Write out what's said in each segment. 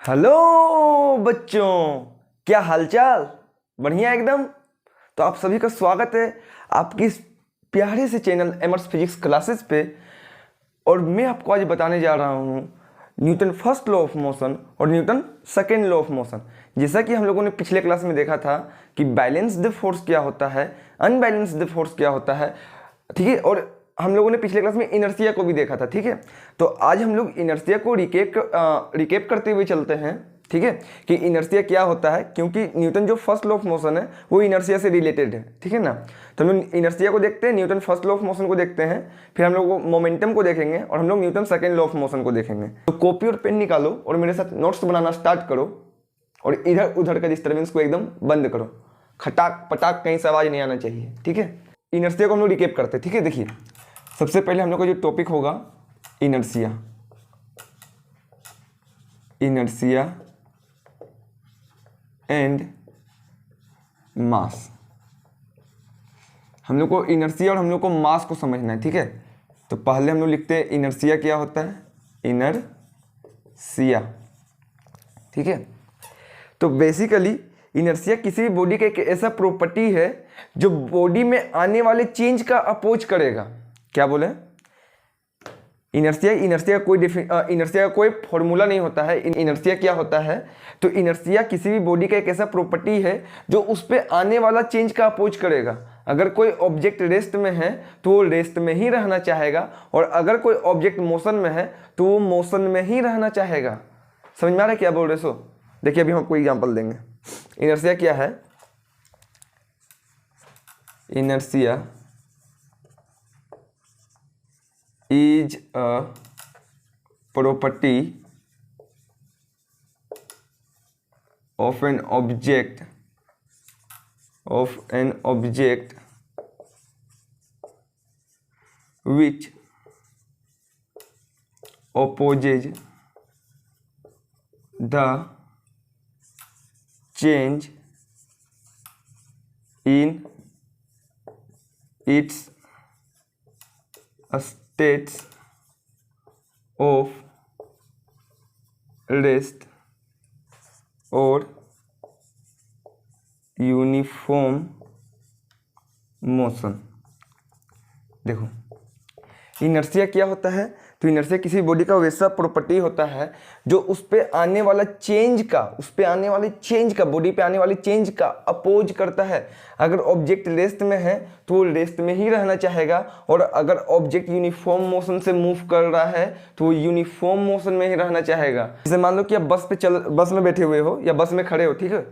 Hello बच्चों, क्या हालचाल। बढ़िया एकदम। तो आप सभी का स्वागत है आपकी इस प्यारे से चैनल एमर्स फिजिक्स क्लासेस पे। और मैं आपको आज बताने जा रहा हूँ Newton first law of motion और Newton second law of motion. जैसा कि हम लोगों ने पिछले क्लास में देखा था कि बैलेंस्ड फोर्स क्या होता है, अनबैलेंस्ड फोर्स क्या होता है, ठीक है। और हम लोगों ने पिछले क्लास में इनर्शिया को भी देखा था, ठीक है। तो आज हम लोग इनर्शिया को रिकेप करते हुए चलते हैं, ठीक है, कि इनर्शिया क्या होता है, क्योंकि न्यूटन जो फर्स्ट लॉ ऑफ मोशन है वो इनर्शिया से रिलेटेड है, ठीक है ना। तो हम लोग इनर्शिया को देखते हैं, Newton first law of motion को देखते हैं, फिर हम लोग मोमेंटम को देखेंगे और हम लोग Newton second law of motion को देखेंगे। तो कॉपी और पेन निकालो और मेरे साथ नोट्स बनाना स्टार्ट करो और इधर उधर का डिस्टर्बेंस को एकदम बंद करो। खटाक पटाक कहीं से आवाज नहीं आना चाहिए, ठीक है। इनर्शिया को हम लोग रिकेप करते हैं, ठीक है। देखिए, सबसे पहले हम लोग का जो टॉपिक होगा इनर्शिया एंड मास। हम लोग को इनर्शिया और हम लोग को मास को समझना है, ठीक है। तो पहले हम लोग लिखते हैं इनर्शिया क्या होता है, इनर्शिया, ठीक है। तो बेसिकली इनर्शिया किसी भी बॉडी का एक ऐसा प्रॉपर्टी है जो बॉडी में आने वाले चेंज का अपोज करेगा। क्या बोले? इनर्शिया का कोई फॉर्मूला नहीं होता है। इनर्शिया क्या होता है? तो इनर्शिया किसी भी बॉडी का एक ऐसा प्रॉपर्टी है जो उस पे आने वाला चेंज का अपोज करेगा। अगर कोई ऑब्जेक्ट रेस्ट में है तो वो रेस्ट में ही रहना चाहेगा, और अगर कोई ऑब्जेक्ट मोशन में है तो वो मोशन में ही रहना चाहेगा। समझ में आ रहा है क्या बोल रहे सो? देखिए, अभी हम आपको एग्जाम्पल देंगे। इनर्शिया क्या है? Inertia is a property of an object which opposes the change in its states of rest or uniform motion. देखो, इनर्शिया क्या होता है? तो इनर्शिया किसी बॉडी का वैसा प्रॉपर्टी होता है जो उस पे आने वाला चेंज का बॉडी पे आने वाले चेंज का अपोज करता है। अगर ऑब्जेक्ट रेस्ट में है तो वो रेस्ट में ही रहना चाहेगा, और अगर ऑब्जेक्ट यूनिफॉर्म मोशन से मूव कर रहा है तो वो यूनिफॉर्म मोशन में ही रहना चाहेगा। जैसे मान लो कि आप बस में बैठे हुए हो या बस में खड़े हो, ठीक है।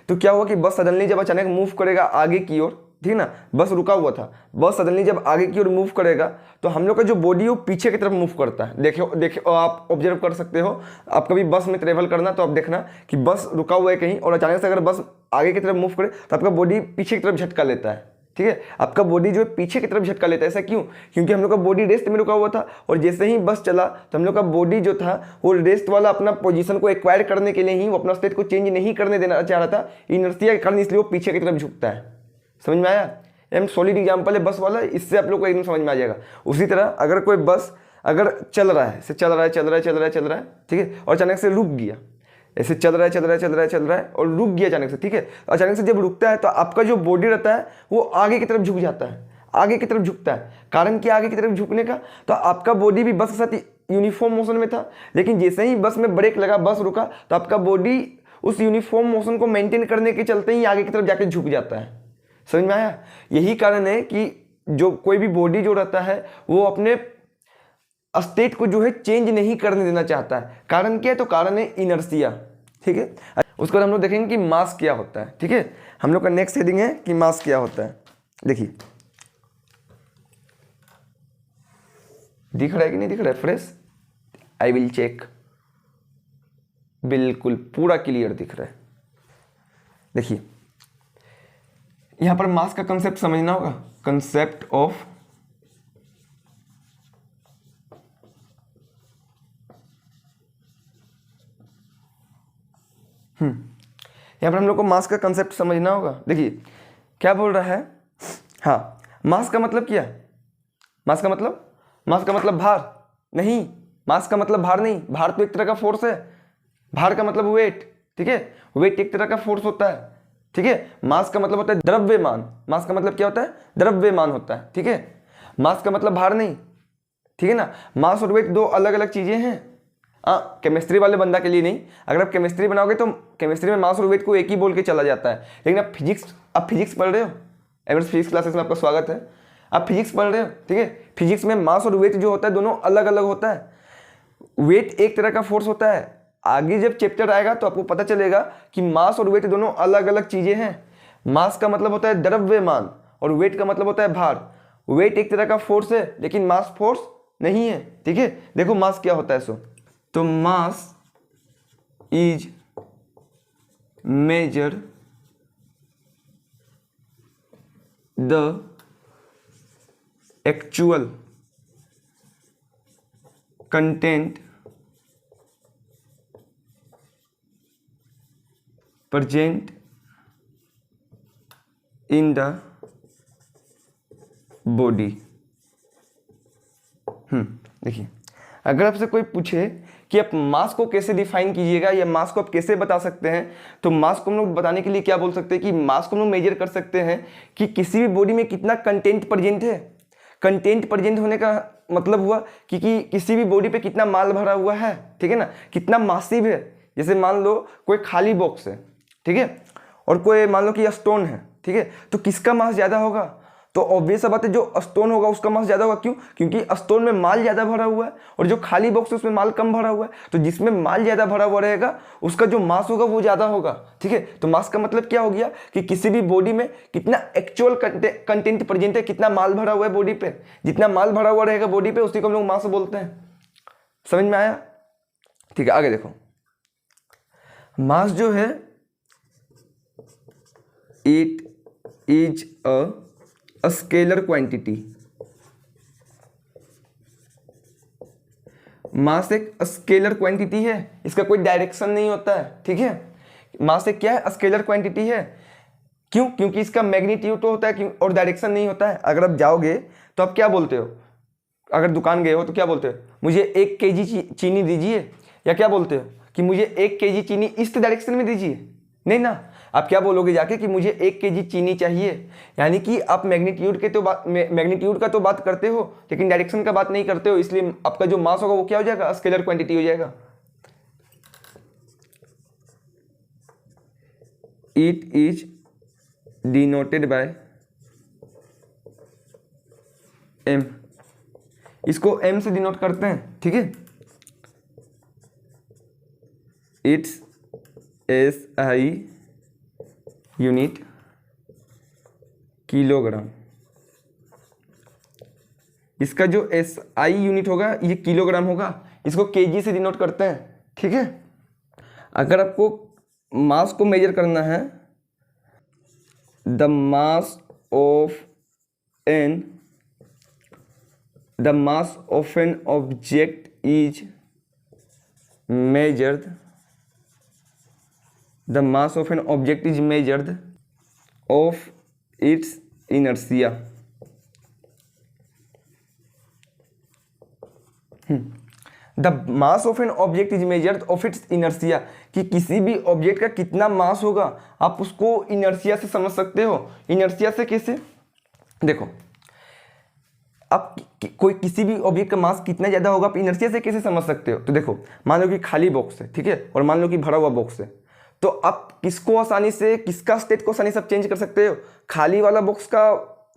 तो क्या हुआ कि बस सडनली जब अचानक मूव करेगा आगे की ओर, ठीक है ना, बस रुका हुआ था, बस सडनली जब आगे की ओर मूव करेगा तो हम लोग का जो बॉडी है वो पीछे की तरफ मूव करता है। देखो आप ऑब्जर्व कर सकते हो। आप कभी बस में ट्रेवल करना तो आप देखना कि बस रुका हुआ है कहीं, और अचानक से अगर बस आगे की तरफ मूव करे तो आपका बॉडी पीछे की तरफ झटका लेता है, ठीक है। आपका बॉडी जो है पीछे की तरफ झटका लेता है। ऐसा क्यों? क्योंकि हम लोग का बॉडी रेस्ट में रुका हुआ था, और जैसे ही बस चला तो हम लोग का बॉडी जो था वो रेस्ट वाला अपना पोजीशन को एक्वायर करने के लिए ही, वो अपना स्टेट को चेंज नहीं करने देना चाह रहा था इनर्शिया के कारण, इसलिए वो पीछे की तरफ झुकता है। समझ में आया? एम सॉलिड एग्जाम्पल है बस वाला, इससे आप लोग को एकदम समझ में आ जाएगा। उसी तरह अगर कोई बस अगर चल रहा है, चल रहा है, ठीक है, और अचानक से रुक गया, ऐसे चल रहा है और रुक गया अचानक से, ठीक है। अचानक से जब रुकता है तो आपका जो बॉडी रहता है वो आगे की तरफ झुक जाता है, आगे की तरफ झुकता है। कारण क्या आगे की तरफ झुकने का? तो आपका बॉडी भी बस के साथ यूनिफॉर्म मोशन में था, लेकिन जैसे ही बस में ब्रेक लगा, बस रुका, तो आपका बॉडी उस यूनिफॉर्म मोशन को मेंटेन करने के चलते ही आगे की तरफ जाके झुक जाता है। समझ में आया? यही कारण है कि जो कोई भी बॉडी जो रहता है वो अपने स्टेट को जो है चेंज नहीं करने देना चाहता है। कारण क्या है? तो कारण है इनर्शिया, ठीक है। उसके बाद हम लोग देखेंगे कि मास क्या होता है, ठीक है। हम लोग का नेक्स्ट हेडिंग है कि मास क्या होता है। देखिए, दिख रहा है कि नहीं दिख रहा है? Fresh, I will check. बिल्कुल पूरा क्लियर दिख रहा है। देखिए, यहां पर मास का कंसेप्ट समझना होगा। कंसेप्ट ऑफ यहां पर हम लोग को मास का कंसेप्ट समझना होगा। देखिए क्या बोल रहा है। हाँ, मास का मतलब क्या? मास का मतलब भार नहीं। मास का मतलब भार नहीं, भार तो एक तरह का फोर्स है। भार का मतलब वेट, ठीक है, वेट एक तरह का फोर्स होता है, ठीक है। मास का मतलब होता है द्रव्यमान, मास का मतलब क्या होता है, द्रव्यमान होता है, ठीक है। मास का मतलब भार नहीं, ठीक है ना। मास और वेट दो अलग अलग चीजें हैं। केमिस्ट्री वाले बंदा के लिए नहीं, अगर आप केमिस्ट्री बनाओगे तो केमिस्ट्री में मास और वेट को एक ही बोल के चला जाता है, लेकिन आप फिजिक्स पढ़ रहे हो, एवरेज फिजिक्स क्लासेस में आपका स्वागत है। आप फिजिक्स पढ़ रहे हो, ठीक है। फिजिक्स में मास और वेट जो होता है दोनों अलग अलग होता है। वेट एक तरह का फोर्स होता है, आगे जब चैप्टर आएगा तो आपको पता चलेगा कि मास और वेट दोनों अलग अलग चीजें हैं। मास का मतलब होता है द्रव्यमान और वेट का मतलब होता है भार। वेट एक तरह का फोर्स है लेकिन मास फोर्स नहीं है, ठीक है। देखो मास क्या होता है, तो mass is measure the actual content present in the body। देखिए, अगर आपसे कोई पूछे कि आप मास को कैसे डिफाइन कीजिएगा या मास को आप कैसे बता सकते हैं, तो मास को हम लोग बताने के लिए क्या बोल सकते हैं कि मास को हम लोग मेजर कर सकते हैं कि किसी भी बॉडी में कितना कंटेंट प्रेजेंट है। कंटेंट प्रेजेंट होने का मतलब हुआ कि किसी भी बॉडी पे कितना माल भरा हुआ है, ठीक है ना, कितना मासिव है। जैसे मान लो कोई खाली बॉक्स है, ठीक है, और कोई मान लो कि स्टोन है, ठीक है, तो किसका मास ज़्यादा होगा, तो ऑब्वियस बात है जो स्टोन होगा उसका मास ज़्यादा होगा। क्यों? क्योंकि स्टोन में माल ज़्यादा भरा हुआ है और जो खाली बॉक्स है उसमें माल कम भरा हुआ है, तो जिसमें माल ज़्यादा भरा हुआ रहेगा उसका जो मास होगा वो ज़्यादा होगा, ठीक है। तो मास का मतलब क्या हो गया कि किसी भी बॉडी में कितना एक्चुअल कंटेंट प्रेजेंट है, कितना माल भरा हुआ है बॉडी पे, जितना माल भरा हुआ रहेगा बॉडी पे उसी को हम लोग मास बोलते हैं। समझ में आया? ठीक है, आगे देखो। मास जो है it is a scalar quantity. Mass एक स्केलर क्वांटिटी है, इसका कोई डायरेक्शन नहीं होता है, ठीक है। मास एक क्या है, स्केलर क्वांटिटी है। क्यों? क्योंकि इसका मैग्नीट्यूड तो होता है और डायरेक्शन नहीं होता है। अगर आप जाओगे तो आप क्या बोलते हो, अगर दुकान गए हो तो क्या बोलते हो, मुझे 1 kg चीनी दीजिए, या क्या बोलते हो कि मुझे 1 kg चीनी इस डायरेक्शन में दीजिए? नहीं ना, आप क्या बोलोगे जाके कि मुझे 1 kg चीनी चाहिए। यानी कि आप मैग्नीट्यूड का तो बात करते हो लेकिन डायरेक्शन का बात नहीं करते हो, इसलिए आपका जो मास होगा वो क्या हो जाएगा, स्केलर क्वांटिटी हो जाएगा। It is denoted by M, इसको एम से डिनोट करते हैं, ठीक है। It's SI unit kilogram. इसका जो SI यूनिट होगा ये किलोग्राम होगा, इसको केजी से डिनोट करते हैं, ठीक है। अगर आपको मास को मेजर करना है, the mass of an object is measured, the mass of an object is measured of its inertia। The mass of an object is measured of its inertia, कि किसी भी ऑब्जेक्ट का कितना मास होगा आप उसको इनर्सिया से समझ सकते हो। इनर्सिया से कैसे? देखो, आप कोई किसी भी ऑब्जेक्ट का मास कितना ज़्यादा होगा आप इनर्सिया से कैसे समझ सकते हो? तो देखो, मान लो कि खाली बॉक्स है, ठीक है, और मान लो कि भरा हुआ बॉक्स है, तो आप किसका स्टेट को आसानी से चेंज कर सकते हो? खाली वाला बॉक्स का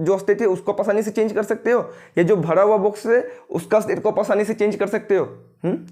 जो स्टेट है उसको आसानी से चेंज कर सकते हो, या जो भरा हुआ बॉक्स है उसका स्टेट को आसानी से चेंज कर सकते हो?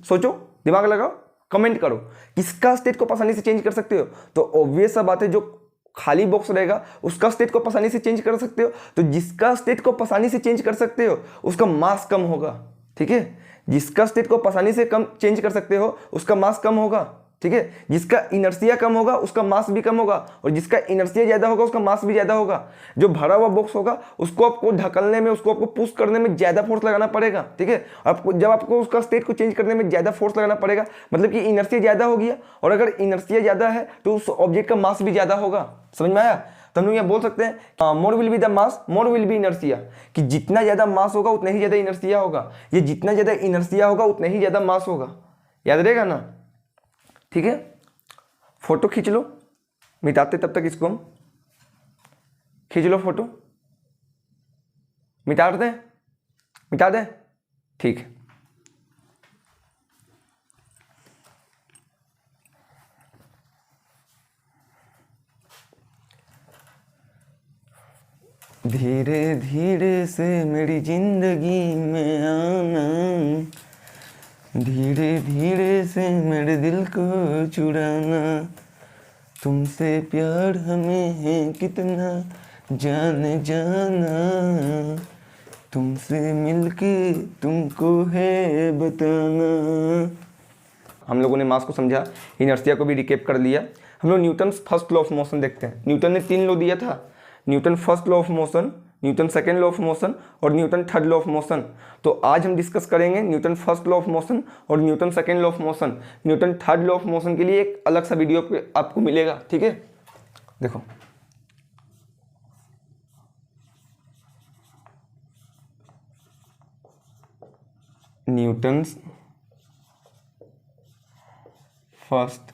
सोचो, दिमाग लगाओ, कमेंट करो, किसका स्टेट को आसानी से चेंज कर सकते हो? तो ऑब्वियस सा बात है जो खाली बॉक्स रहेगा उसका स्टेट को आसानी से चेंज कर सकते हो, तो जिसका स्टेट को आसानी से चेंज कर सकते हो उसका मास कम होगा, ठीक है। जिसका स्टेट को आसानी से कम चेंज कर सकते हो उसका मास कम होगा, ठीक है। जिसका इनर्सिया कम होगा उसका मास भी कम होगा, और जिसका इनर्सिया ज्यादा होगा उसका मास भी ज्यादा होगा। जो भरा हुआ बॉक्स होगा उसको आपको ढकलने में, उसको आपको पुश करने में ज्यादा फोर्स लगाना पड़ेगा, ठीक है। जब आपको उसका स्टेट को चेंज करने में ज्यादा फोर्स लगाना पड़ेगा मतलब कि इनर्सिया ज्यादा हो गया, और अगर इनर्सिया ज्यादा है तो उस ऑब्जेक्ट का मास भी ज्यादा होगा। समझ में आया? तो हम लोग यहाँ बोल सकते हैं more will be the mass more will be inertia, कि जितना ज्यादा मास होगा उतना ही ज्यादा इनर्सिया होगा, ये जितना ज्यादा इनर्सिया होगा उतना ही ज्यादा मास होगा। याद रहेगा ना? ठीक है, फोटो खींच लो, मिटाते तब तक इसको हम, खींच लो फोटो, मिटा दें, मिटा दें, ठीक है। धीरे धीरे से मेरी जिंदगी में आना, धीरे धीरे से मेरे दिल को चुराना, तुमसे प्यार हमें है कितना जाने जाना, तुमसे मिलके तुमको है बताना। हम लोगों ने मास को समझा, इनर्शिया को भी रिकेप कर लिया। हम लोग Newton first law of motion देखते हैं। न्यूटन ने 3 लॉ दिया था, Newton first law of motion, Newton second law of motion और Newton third law of motion. तो आज हम डिस्कस करेंगे Newton first law of motion और Newton second law of motion. Newton third law of motion के लिए एक अलग सा वीडियो आपको मिलेगा, ठीक है। देखो न्यूटन फर्स्ट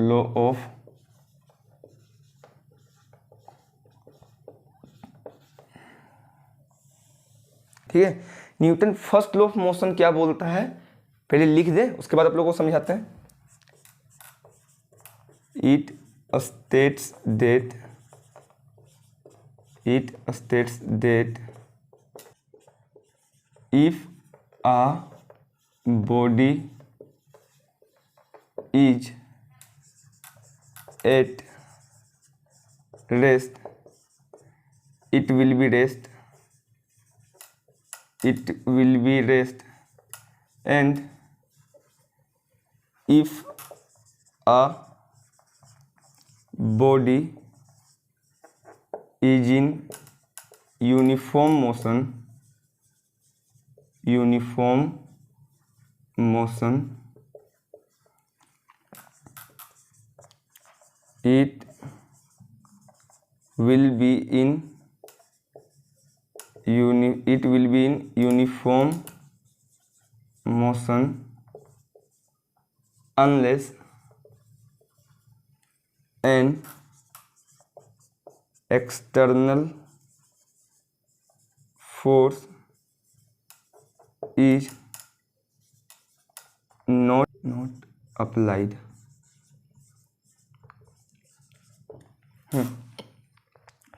लॉ ऑफ ठीक है। Newton first law of motion क्या बोलता है, पहले लिख दे, उसके बाद आप लोगों को समझाते हैं। It states that if a body is at rest, it will be rest, and if a body is in uniform motion, it will be in uniform motion unless an external force is not applied।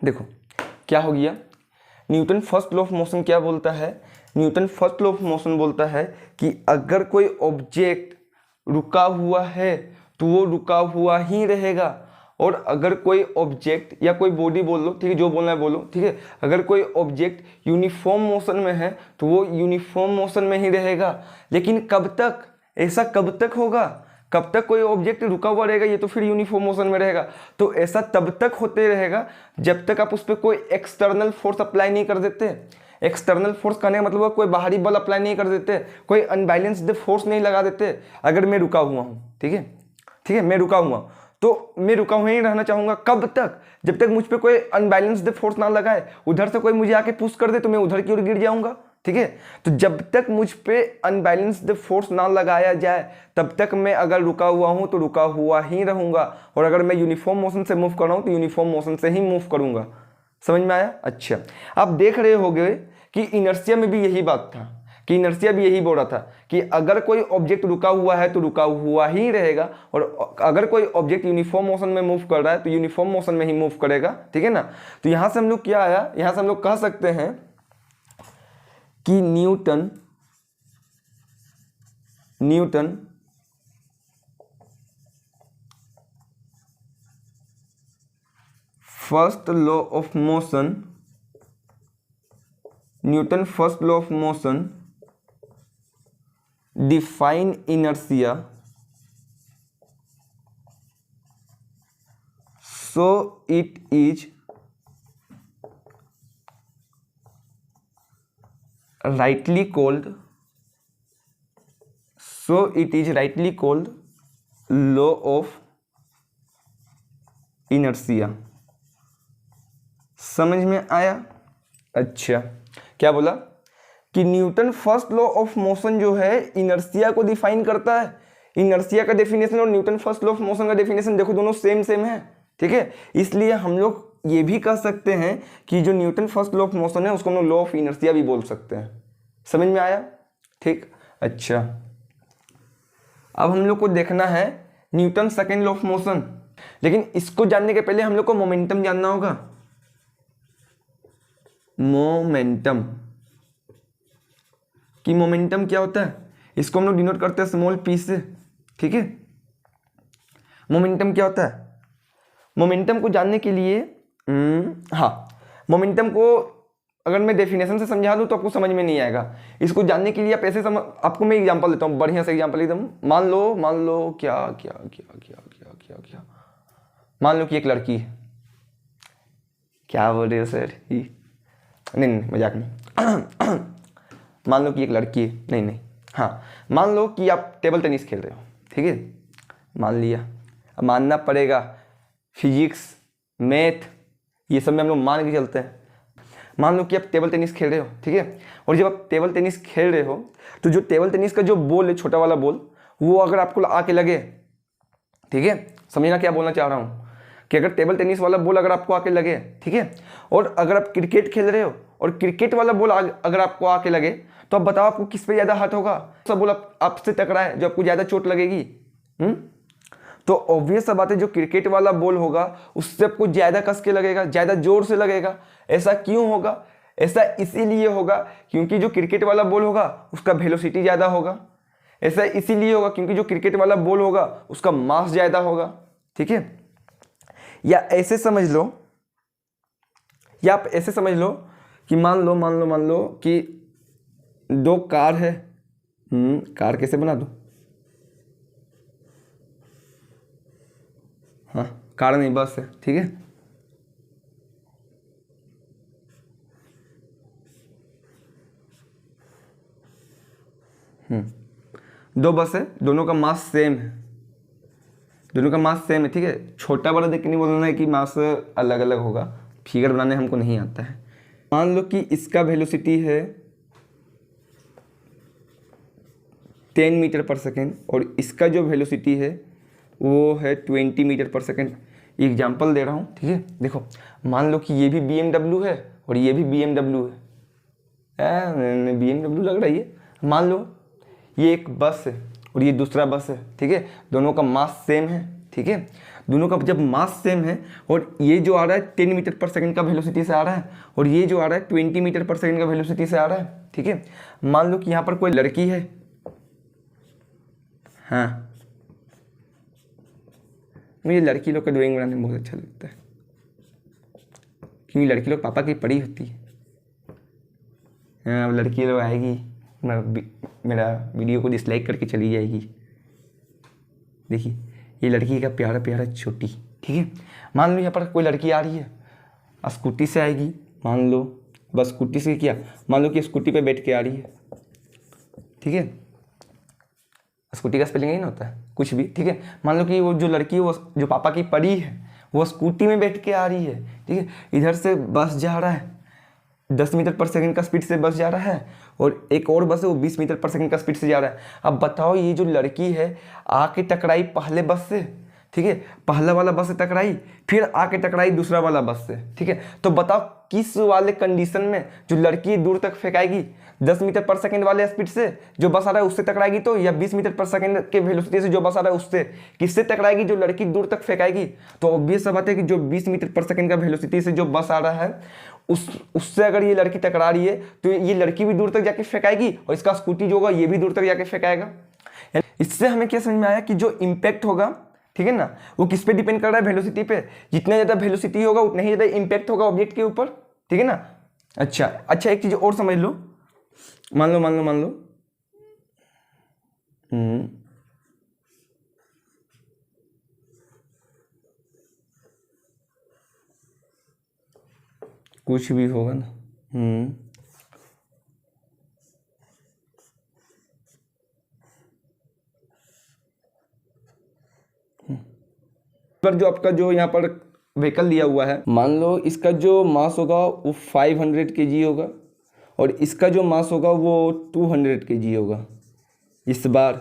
देखो क्या हो गया, Newton first law of motion क्या बोलता है, Newton first law of motion बोलता है कि अगर कोई ऑब्जेक्ट रुका हुआ है तो वो रुका हुआ ही रहेगा, और अगर कोई ऑब्जेक्ट या कोई बॉडी बोल लो, ठीक है, जो बोलना है बोलो, ठीक है, अगर कोई ऑब्जेक्ट यूनिफॉर्म मोशन में है तो वो यूनिफॉर्म मोशन में ही रहेगा। लेकिन कब तक, ऐसा कब तक होगा, कब तक कोई ऑब्जेक्ट रुका हुआ रहेगा, ये तो फिर यूनिफॉर्म मोशन में रहेगा। तो ऐसा तब तक होते रहेगा जब तक आप उस पर कोई एक्सटर्नल फोर्स अप्लाई नहीं कर देते। एक्सटर्नल फोर्स कहने का मतलब कोई बाहरी बल अप्लाई नहीं कर देते, कोई अनबैलेंस्ड फोर्स नहीं लगा देते। अगर मैं रुका हुआ हूँ, ठीक है, मैं रुका हुआ, तो मैं रुका हुआ ही रहना चाहूँगा। कब तक, जब तक मुझ पर कोई अनबैलेंस्ड फोर्स ना लगाए, उधर से कोई मुझे आके पुश कर दे तो मैं उधर की ओर गिर जाऊँगा, ठीक है। तो जब तक मुझ पे अनबैलेंस्ड फोर्स ना लगाया जाए तब तक मैं अगर रुका हुआ हूँ तो रुका हुआ ही रहूँगा, और अगर मैं यूनिफॉर्म मोशन से मूव कर रहा हूँ तो यूनिफॉर्म मोशन से ही मूव करूँगा। समझ में आया? अच्छा, आप देख रहे होंगे कि इनर्शिया में भी यही बात था, कि इनर्शिया भी यही बोल रहा था कि अगर कोई ऑब्जेक्ट रुका हुआ है तो रुका हुआ ही रहेगा, और अगर कोई ऑब्जेक्ट यूनिफॉर्म मोशन में मूव कर रहा है तो यूनिफॉर्म मोशन में ही मूव करेगा, ठीक है ना। तो यहाँ से हम लोग क्या आया, यहाँ से हम लोग कह सकते हैं कि Newton first law of motion define inertia so it is rightly called law of inertia। समझ में आया? अच्छा, क्या बोला कि Newton first law of motion जो है इनर्शिया को डिफाइन करता है। इनर्शिया का डेफिनेशन और Newton first law of motion का डेफिनेशन देखो दोनों सेम सेम है, ठीक है। इसलिए हम लोग ये भी कह सकते हैं कि जो Newton first law of motion है उसको हम लोग लॉ ऑफ इनर्शिया भी बोल सकते हैं। समझ में आया? ठीक, अच्छा अब हम लोग को देखना है Newton second law of motion. लेकिन इसको जानने के पहले हम लोग को मोमेंटम जानना होगा। मोमेंटम कि मोमेंटम क्या होता है, इसको हम लोग डिनोट करते हैं स्मॉल पी से, ठीक है। मोमेंटम क्या होता है? मोमेंटम को जानने के लिए हाँ, मोमेंटम को अगर मैं डेफिनेशन से समझा दूं तो आपको समझ में नहीं आएगा। इसको जानने के लिए आप ऐसे आपको मैं एग्जांपल देता हूँ, बढ़िया से एग्जांपल एकदम। मान लो क्या क्या क्या क्या क्या क्या क्या मान लो कि एक लड़की है। क्या बोल रहे हो सर? नहीं मजाक नहीं। मान लो कि एक लड़की है, नहीं हाँ, मान लो कि आप टेबल टेनिस खेल रहे हो, ठीक है। मान लिया, अब मानना पड़ेगा फिजिक्स मैथ ये सब में हम लोग मान के चलते हैं। मान लो कि आप टेबल टेनिस खेल रहे हो, ठीक है। और जब आप टेबल टेनिस खेल रहे हो तो जो टेबल टेनिस का जो बॉल है, छोटा वाला बॉल, वो अगर आपको आके लगे, ठीक है, समझना क्या बोलना चाह रहा हूँ, कि अगर टेबल टेनिस वाला बॉल अगर आपको आके लगे, ठीक है, और अगर आप क्रिकेट खेल रहे हो और क्रिकेट वाला बॉल अगर आपको आके लगे, तो आप बताओ आपको किस पे ज़्यादा हाथ होगा? सब बॉल आपसे टकराए जो आपको ज़्यादा चोट लगेगी। तो ऑब्वियस सा बात है, जो क्रिकेट वाला बॉल होगा उससे आपको ज़्यादा कस के लगेगा, ज़्यादा जोर से लगेगा। ऐसा क्यों होगा? ऐसा इसीलिए होगा क्योंकि जो क्रिकेट वाला बॉल होगा उसका वेलोसिटी ज़्यादा होगा। ऐसा इसीलिए होगा क्योंकि जो क्रिकेट वाला बॉल होगा उसका मास ज़्यादा होगा, ठीक है। या ऐसे समझ लो, या आप ऐसे समझ लो कि मान लो कि दो कार है। कार कैसे बना दूं? हाँ, कार नहीं बस है, ठीक है। दो बस है, दोनों का मास सेम है, दोनों का मास सेम है, ठीक है। छोटा बड़ा देख के नहीं बोलना है कि मास अलग अलग होगा, फिगर बनाने हमको नहीं आता है। मान लो कि इसका वेलोसिटी है 10 मीटर पर सेकेंड और इसका जो वेलोसिटी है वो है 20 मीटर पर सेकेंड। एग्जाम्पल दे रहा हूँ, ठीक है। देखो, मान लो कि ये भी BMW है और ये भी BMW है। BMW लग रही है। मान लो ये एक बस है और ये दूसरा बस है, ठीक है। दोनों का मास सेम है, ठीक है। दोनों का जब मास सेम है और ये जो आ रहा है 10 मीटर पर सेकंड का वेलोसिटी से आ रहा है और ये जो आ रहा है 20 मीटर पर सेकंड का वेलोसिटी से आ रहा है, ठीक है। मान लो कि यहाँ पर कोई लड़की है। हाँ, मुझे लड़की लोग का ड्राइंग बनाने में बहुत अच्छा लगता है क्योंकि लड़की लोग पापा की पढ़ी होती है। हाँ, लड़की लोग आएगी, मेरा वीडियो को डिसलाइक करके चली जाएगी। देखिए, ये लड़की का प्यारा प्यारा छोटी, ठीक है। मान लो यहाँ पर कोई लड़की आ रही है, स्कूटी से आएगी, मान लो बस स्कूटी से किया, मान लो कि स्कूटी पे बैठ के आ रही है, ठीक है। स्कूटी का स्पेलिंग यही ना होता है कुछ भी, ठीक है। मान लो कि वो जो लड़की है वो जो पापा की परी है वो स्कूटी में बैठ के आ रही है, ठीक है। इधर से बस जा रहा है, 10 मीटर पर सेकंड का स्पीड से बस जा रहा है और एक और बस है वो 20 मीटर पर सेकंड का स्पीड से जा रहा है। अब बताओ, ये जो लड़की है आके टकराई पहले बस से, ठीक है, पहला वाला बस से टकराई, फिर आके टकराई दूसरा वाला बस से, ठीक है। तो बताओ किस वाले कंडीशन में जो लड़की दूर तक फेंकाएगी? 10 मीटर पर सेकंड वाले स्पीड से जो बस आ रहा है उससे टकराएगी तो, या 20 मीटर पर सेकंड के वेलोसिटी से जो बस आ रहा है उससे? किससे टकराएगी? जो लड़की दूर तक फेंकाएगी। तो ऑब्वियस सा बात है कि जो 20 मीटर पर सेकंड का वेलोसिटी से जो बस आ रहा है उससे अगर ये लड़की टकरा रही है तो ये लड़की भी दूर तक जाके फेंकाएगी और इसका स्कूटी जो होगा ये भी दूर तक जाके फेंकाएगा। इससे हमें क्या समझ में आया कि जो इम्पैक्ट होगा, ठीक है ना, वो किस पे डिपेंड कर रहा है? वेलोसिटी पे। जितना ज़्यादा वेलोसिटी होगा उतना ही ज़्यादा इम्पैक्ट होगा ऑब्जेक्ट के ऊपर, ठीक है ना। अच्छा एक चीज़ और समझ लो, मान लो कुछ भी होगा ना, पर जो आपका जो यहाँ पर व्हीकल दिया हुआ है, मान लो इसका जो मास होगा वो 500 kg होगा और इसका जो मास होगा वो 200 kg होगा। इस बार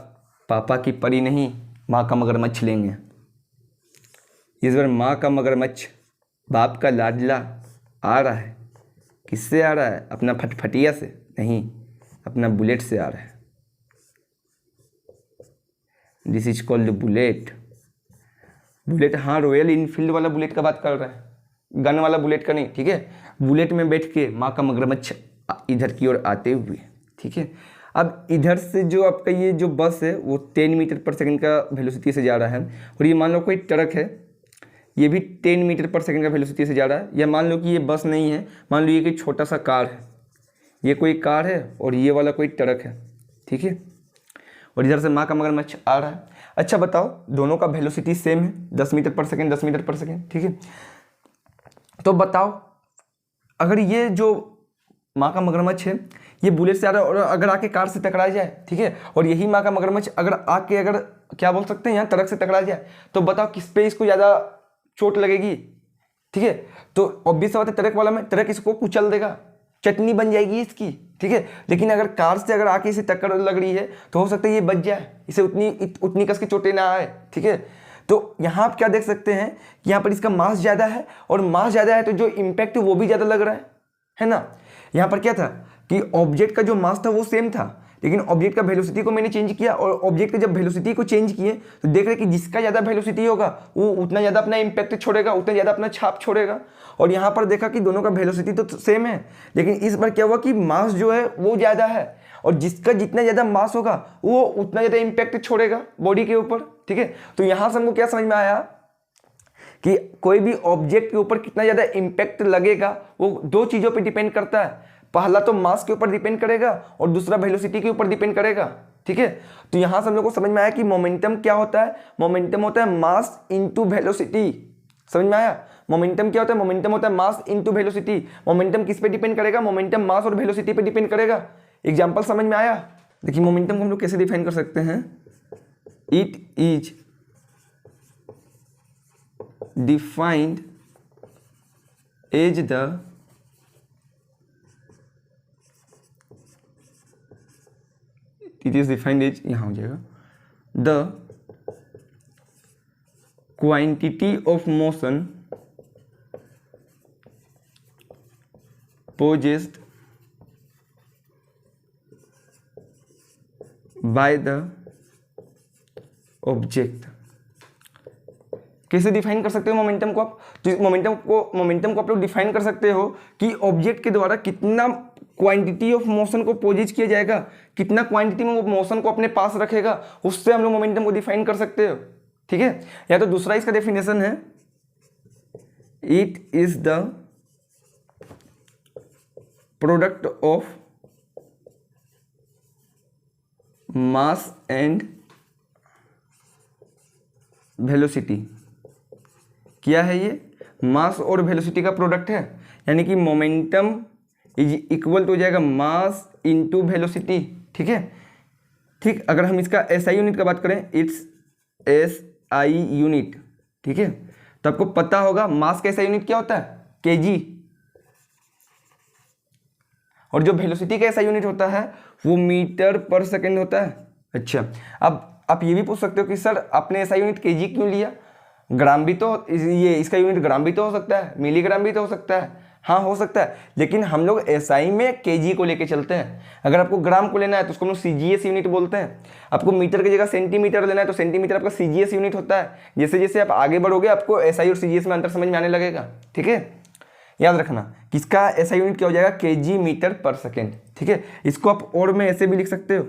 पापा की परी नहीं, माँ का मगरमच्छ लेंगे। इस बार माँ का मगरमच्छ, बाप का लाडला आ रहा है। किससे आ रहा है? अपना फटफटिया से नहीं, अपना बुलेट से आ रहा है। This is called bullet. Bullet, हाँ रॉयल इनफील्ड वाला बुलेट का बात कर रहा है, गन वाला बुलेट का नहीं, ठीक है। बुलेट में बैठ के माँ का मगरमच्छ इधर की ओर आते हुए, ठीक है। अब इधर से जो आपका ये जो बस है वो 10 मीटर पर सेकंड का वेलोसिटी से जा रहा है, और ये मान लो कोई ट्रक है, ये भी 10 मीटर पर सेकंड का वेलोसिटी से जा रहा है। या मान लो कि ये बस नहीं है, मान लो ये कोई छोटा सा कार है, ये कोई कार है और ये वाला कोई ट्रक है, ठीक है। और इधर से माँ का मगरमच्छ आ रहा है। अच्छा बताओ, दोनों का वेलोसिटी सेम है, 10 मीटर पर सेकंड, 10 मीटर पर सेकंड, ठीक है। तो बताओ, अगर ये जो माँ का मगरमच्छ है ये बुलेट से आ रहा है और अगर आके कार से टकरा जाए, ठीक है, और यही माँ का मगरमच्छ अगर आके अगर क्या बोल सकते हैं यहाँ ट्रक से टकरा जाए, तो बताओ किस पे इसको ज़्यादा चोट लगेगी, ठीक है। तो ऑब्वियस बात है, ट्रक वाला में ट्रक इसको कुचल देगा, चटनी बन जाएगी इसकी, ठीक है। लेकिन अगर कार से अगर आके इसे टक्कर लग रही है तो हो सकता है ये बच जाए, इसे उतनी कस की चोटें ना आए, ठीक है। तो यहाँ आप क्या देख सकते हैं कि यहाँ पर इसका मास ज़्यादा है, और मास ज़्यादा है तो जो इम्पैक्ट वो भी ज़्यादा लग रहा है ना। यहाँ पर क्या था कि ऑब्जेक्ट का जो मास था वो सेम था, लेकिन ऑब्जेक्ट का वेलोसिटी को मैंने चेंज किया, और ऑब्जेक्ट का जब वेलोसिटी को चेंज किए तो देख रहे कि जिसका ज़्यादा वेलोसिटी होगा वो उतना ज़्यादा अपना इम्पैक्ट छोड़ेगा, उतना ज़्यादा अपना छाप छोड़ेगा। और यहाँ पर देखा कि दोनों का वेलोसिटी तो सेम है, लेकिन इस बार क्या हुआ कि मास जो है वो ज़्यादा है, और जिसका जितना ज़्यादा मास होगा वो उतना ज़्यादा इम्पैक्ट छोड़ेगा बॉडी के ऊपर, ठीक है। तो यहाँ से हमको क्या समझ में आया कि कोई भी ऑब्जेक्ट के ऊपर कितना ज़्यादा इम्पैक्ट लगेगा वो दो चीज़ों पे डिपेंड करता है। पहला तो मास के ऊपर डिपेंड करेगा और दूसरा वेलोसिटी के ऊपर डिपेंड करेगा, ठीक है। तो यहाँ से हम लोग को समझ में आया कि मोमेंटम क्या होता है। मोमेंटम होता है मास इनटू वेलोसिटी। समझ में आया? मोमेंटम क्या होता है? मोमेंटम होता है मास इनटू वेलोसिटी। मोमेंटम किस पे डिपेंड करेगा? मोमेंटम मास और वेलोसिटी पे डिपेंड करेगा। एग्जांपल समझ में आया? देखिए मोमेंटम को हम लोग कैसे डिफाइन कर सकते हैं। It is defined as the it is defined as, यहाँ हो जाएगा, the quantity of motion possessed by the object। कैसे डिफाइन कर सकते हो मोमेंटम को आप? तो मोमेंटम को आप लोग डिफाइन कर सकते हो कि ऑब्जेक्ट के द्वारा कितना क्वांटिटी ऑफ मोशन को पोजेस किया जाएगा, कितना क्वांटिटी में वो मोशन को अपने पास रखेगा, उससे हम लोग मोमेंटम को डिफाइन कर सकते हो, ठीक है। या तो दूसरा इसका डेफिनेशन है, it is the product of mass and velocity. क्या है ये? मास और वेलोसिटी का प्रोडक्ट है, यानी कि मोमेंटम इज इक्वल टू हो जाएगा मास इनटू वेलोसिटी, ठीक है। ठीक, अगर हम इसका एसआई यूनिट का बात करें, इट्स एसआई यूनिट, ठीक है। तो आपको पता होगा मास का एसआई यूनिट क्या होता है? केजी। और जो वेलोसिटी का एसआई यूनिट होता है वो मीटर पर सेकंड होता है। अच्छा, अब आप ये भी पूछ सकते हो कि सर आपने एसआई यूनिट केजी क्यों लिया? ग्राम भी तो, ये इसका यूनिट ग्राम भी तो हो सकता है, मिलीग्राम भी तो हो सकता है। हाँ हो सकता है, लेकिन हम लोग एसआई में केजी को लेके चलते हैं। अगर आपको ग्राम को लेना है तो उसको हम लोग सीजीएस यूनिट बोलते हैं। आपको मीटर की जगह सेंटीमीटर लेना है तो सेंटीमीटर आपका सीजीएस यूनिट होता है। जैसे जैसे आप आगे बढ़ोगे आपको एसआई और सीजीएस में अंतर समझ में आने लगेगा, ठीक है। याद रखना किसका एसआई यूनिट क्या हो जाएगा? केजी मीटर पर सेकेंड, ठीक है। इसको आप और में ऐसे भी लिख सकते हो,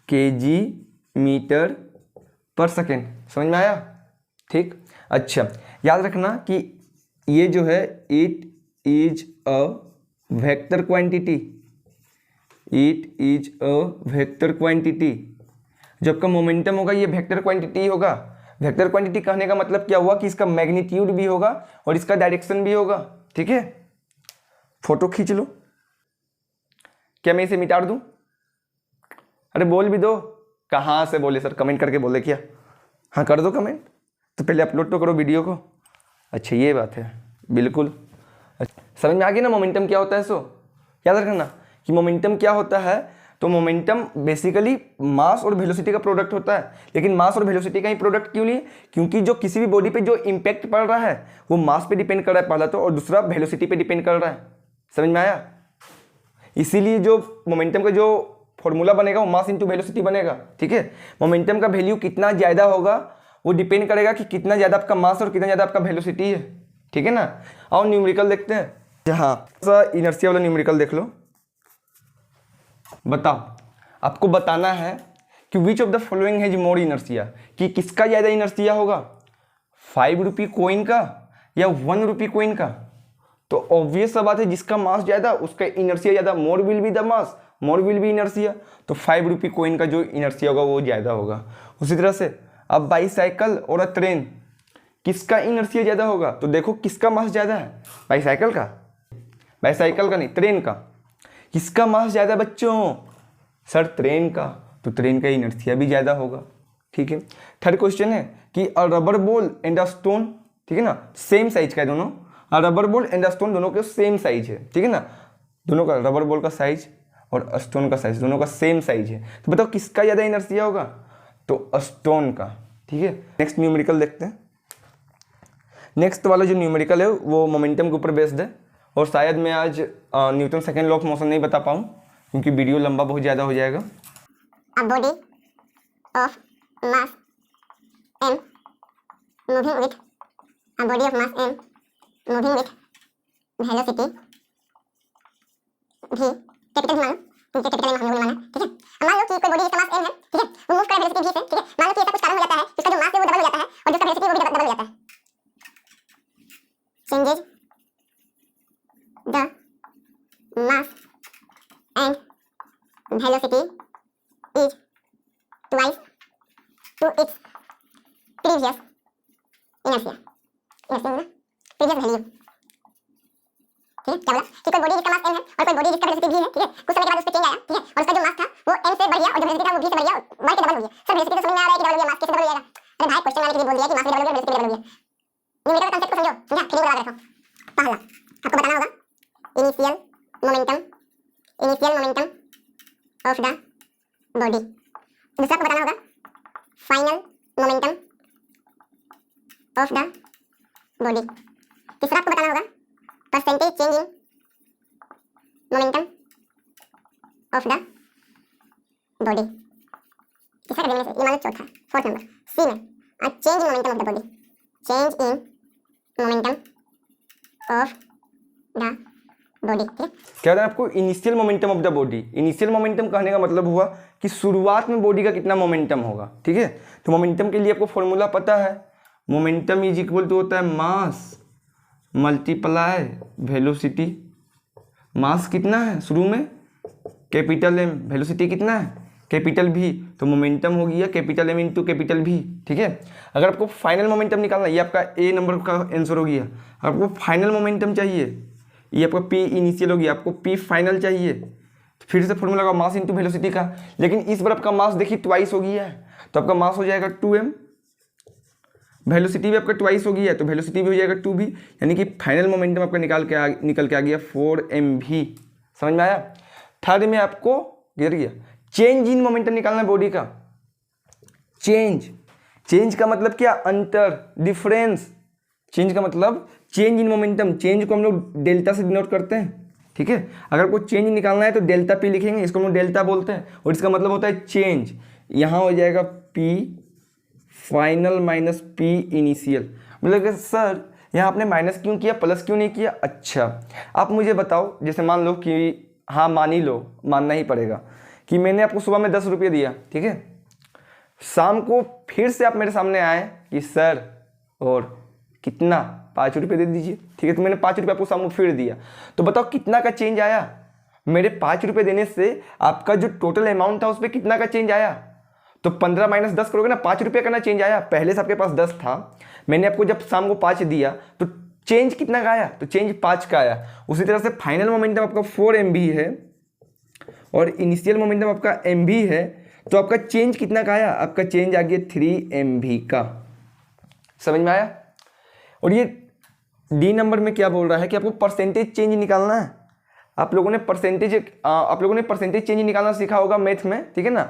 केजी मीटर पर सेकेंड। समझ में आया? ठीक। अच्छा, याद रखना कि ये जो है it is a vector quantity. It is a vector quantity. जो आपका मोमेंटम होगा ये वेक्टर क्वांटिटी होगा। वेक्टर क्वांटिटी कहने का मतलब क्या हुआ कि इसका मैग्नीट्यूड भी होगा और इसका डायरेक्शन भी होगा, ठीक है। फोटो खींच लो। क्या मैं इसे मिटा दूं? अरे बोल भी दो। कहाँ से बोले सर? कमेंट करके बोले क्या? हाँ कर दो कमेंट, तो पहले अपलोड तो करो वीडियो को। अच्छा ये बात है, बिल्कुल। समझ में आ गई ना मोमेंटम क्या होता है? सो याद रखना कि मोमेंटम क्या होता है, तो मोमेंटम बेसिकली मास और वेलोसिटी का प्रोडक्ट होता है, लेकिन मास और वेलोसिटी का ही प्रोडक्ट क्यों नहीं? क्योंकि जो किसी भी बॉडी पे जो इम्पैक्ट पड़ रहा है वो मास पे डिपेंड कर रहा है पहला तो, और दूसरा वेलोसिटी पे डिपेंड कर रहा है। समझ में आया? इसीलिए जो मोमेंटम का जो फॉर्मूला बनेगा वो मास इंटू वेलोसिटी बनेगा। ठीक है, मोमेंटम का वैल्यू कितना ज़्यादा होगा वो डिपेंड करेगा कि कितना ज़्यादा आपका मास और कितना ज़्यादा आपका वेलोसिटी है। ठीक है ना? और न्यूमेरिकल देखते हैं। हाँ, इनर्शिया वाला न्यूमेरिकल देख लो। बताओ, आपको बताना है कि which of the following has more inertia, कि किसका ज़्यादा इनर्शिया होगा, 5 रुपये कॉइन का या 1 रुपये कॉइन का। तो ऑब्वियस सा बात है, जिसका मास ज़्यादा उसका इनर्शिया ज़्यादा, more will be the mass more will be inertia. तो 5 रुपये कॉइन का जो इनर्शिया होगा वो ज़्यादा होगा। उसी तरह से अब बाईसाइकिल और ट्रेन, किसका इनर्शिया ज़्यादा होगा? तो देखो किसका मास ज़्यादा है, बाईसाइकिल का नहीं, ट्रेन का। किसका मास ज़्यादा बच्चों? सर ट्रेन का, तो ट्रेन का इनर्शिया भी ज़्यादा होगा। ठीक है, थर्ड क्वेश्चन है कि अ rubber ball and a stone, ठीक है ना, सेम साइज का है दोनों। अ rubber ball and a stone दोनों के सेम साइज है। ठीक है ना, दोनों का रबर बॉल का साइज और स्टोन का साइज दोनों का सेम साइज है। तो बताओ किसका ज़्यादा इनर्शिया होगा? तो स्टोन का। ठीक है, नेक्स्ट न्यूमेरिकल देखते हैं। नेक्स्ट वाला जो न्यूमेरिकल है वो मोमेंटम के ऊपर बेस्ड है, और शायद मैं आज Newton second law of motion नहीं बता पाऊँ क्योंकि वीडियो लंबा बहुत ज़्यादा हो जाएगा। A body of mass m moving with a body of mass m moving with velocity v, capital मान लो, कैपिटल m हम लोगों ने माना। ठीक है, अब मान लो कि कोई बॉडी जिसका मास m है, ठीक है, वो मूव कर रहा है वेलोसिटी v से। ठीक है, मान लो कि ऐसा कुछ कारण हो जाता है जिसका जो मास है वो डबल हो जाता है और जिसका वेलोसिटी वो भी डबल हो जाता है। Changes the mass and velocity is twice to its previous inertia ना previous value। ठीक है, क्या बोला कि कोई बॉडी जिसका मास m है और कोई बॉडी जिसका वेलोसिटी v है। ठीक है, कुछ समय के बाद उस पे चेंज आया। ठीक है, और उसका जो मास था वो m से बढ़ गया और जो वेलोसिटी था वो v से बढ़ गया, y के डबल हो गया। सर वेलोसिटी तो समझ में आ रहा है कि डबल हो गया, मास कैसे डबल हो जाएगा? अरे भाई क्वेश्चन वाले के लिए बोल दिया कि मास भी डबल हो गया, वेलोसिटी भी डबल हो गया। न्यूमेरिकल कांसेप्ट को समझो, समझा? फीलिंग लगा के रखो। पहला आपको बताना होगा initial momentum of the body. दूसरा आपको बताना होगा final momentum of the body. तीसरा आपको बताना होगा percentage change in momentum of the body. तीसरा कर देंगे ये मान लो चौथा, फोर्थ नंबर सी में change in momentum of the body, change in momentum of the body. ठीक है, क्या होता है आपको? Initial momentum of the body. Initial momentum कहने का मतलब हुआ कि शुरुआत में बॉडी का कितना मोमेंटम होगा। ठीक है, तो मोमेंटम के लिए आपको फॉर्मूला पता है, मोमेंटम इज इक्वल टू होता है मास मल्टीप्लाई वेलोसिटी। मास कितना है शुरू में? Capital M. वेलोसिटी कितना है? कैपिटल भी। तो मोमेंटम हो गया कैपिटल एम इंटू कैपिटल भी। ठीक है, अगर आपको फाइनल मोमेंटम निकालना, ये आपका ए नंबर का आंसर हो गया। आपको फाइनल मोमेंटम चाहिए, ये आपका पी इनिशियल हो गया, आपको पी फाइनल चाहिए। फिर से फॉर्मूला का मास इंटू वेलोसिटी का, लेकिन इस बार आपका मास देखिए ट्वाइस हो गया है, तो आपका मास हो जाएगा 2m, वेलोसिटी भी आपका ट्वाइस हो गया है तो वेलोसिटी भी हो जाएगा 2v, यानी कि फाइनल मोमेंटम आपका निकल के आ गया 4mv। समझ में आया? थर्ड में आपको गिर गया चेंज इन मोमेंटम निकालना है बॉडी का। चेंज का मतलब क्या? अंतर, डिफरेंस। चेंज का मतलब चेंज इन मोमेंटम। चेंज को हम लोग डेल्टा से डिनोट करते हैं। ठीक है, अगर कोई चेंज निकालना है तो डेल्टा पी लिखेंगे, इसको हम लोग डेल्टा बोलते हैं, और इसका मतलब होता है चेंज। यहाँ हो जाएगा P final minus P initial. मतलब कि सर यहाँ आपने माइनस क्यों किया, प्लस क्यों नहीं किया? अच्छा, आप मुझे बताओ, जैसे मान लो कि हाँ मान ही लो, मानना ही पड़ेगा कि मैंने आपको सुबह में 10 रुपये दिया। ठीक है, शाम को फिर से आप मेरे सामने आए कि सर और कितना 5 रुपये दे दीजिए। ठीक है, तो मैंने 5 रुपये आपको शाम को फिर दिया, तो बताओ कितना का चेंज आया? मेरे 5 रुपये देने से आपका जो टोटल अमाउंट था उस पर कितना का चेंज आया? तो 15 माइनस 10 करोगे ना, 5 रुपये का ना चेंज आया। पहले से आपके पास 10 था, मैंने आपको जब शाम को 5 दिया तो चेंज कितना का आया? तो चेंज 5 का आया। उसी तरह से फाइनल मोमेंटम आपका 4mv है और इनिशियल मोमेंटम आपका mv है, तो आपका चेंज कितना का आया? आपका चेंज आ गया 3mv का। समझ में आया? और ये डी नंबर में क्या बोल रहा है कि आपको परसेंटेज चेंज निकालना है। आप लोगों ने परसेंटेज चेंज निकालना सीखा होगा मैथ में, ठीक है ना,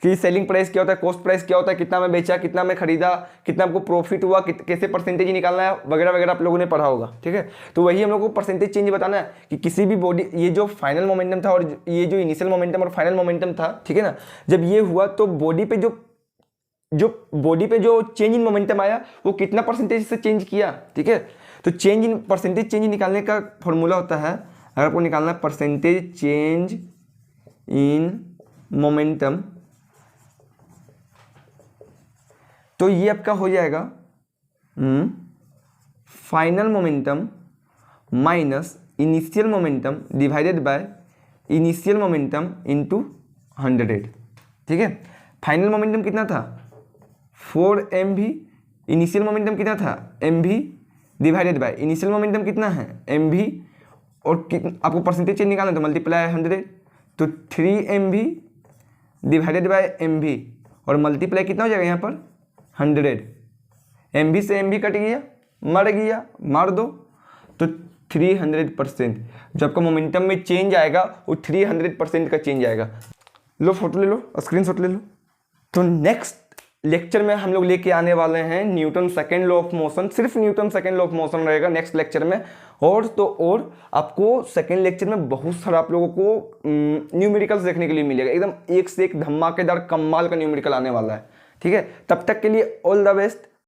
कि सेलिंग प्राइस क्या होता है, कॉस्ट प्राइस क्या होता है, कितना में बेचा, कितना में खरीदा, कितना आपको प्रॉफिट हुआ, कैसे परसेंटेज निकालना है वगैरह वगैरह आप लोगों ने पढ़ा होगा, ठीक है। तो वही हम लोग को परसेंटेज चेंज बताना है कि किसी भी बॉडी, ये जो फाइनल मोमेंटम था और ये जो इनिशियल मोमेंटम और फाइनल मोमेंटम था, ठीक है ना, जब ये हुआ तो बॉडी पे जो चेंज इन मोमेंटम आया वो कितना परसेंटेज से चेंज किया, ठीक है। तो परसेंटेज चेंज निकालने का फॉर्मूला होता है, अगर आपको निकालना है परसेंटेज चेंज इन मोमेंटम, तो ये आपका हो जाएगा final momentum minus initial momentum divided by initial momentum into 100, ठीक है। फाइनल मोमेंटम कितना था 4 mv, इनिशियल मोमेंटम कितना था mv divided by initial momentum कितना है mv, और आपको परसेंटेज चेंज निकालना तो मल्टीप्लाई 100, तो 3 mv डिवाइडेड बाय mv और मल्टीप्लाई कितना हो जाएगा यहाँ पर 100, mv से mv कट गया, मर गया, मार दो, तो 300%। जो आपका मोमेंटम में चेंज आएगा वो 300% का चेंज आएगा। लो फोटो ले लो, स्क्रीनशॉट ले लो। तो नेक्स्ट लेक्चर में हम लोग लेके आने वाले हैं Newton second law of motion, सिर्फ Newton second law of motion रहेगा नेक्स्ट लेक्चर में। और आपको सेकेंड लेक्चर में बहुत सारा आप लोगों को न्यूमेरिकल्स देखने के लिए मिलेगा, एकदम एक से एक धमाकेदार कमाल का न्यूमेरिकल आने वाला है, ठीक है। तब तक के लिए ऑल द बेस्ट।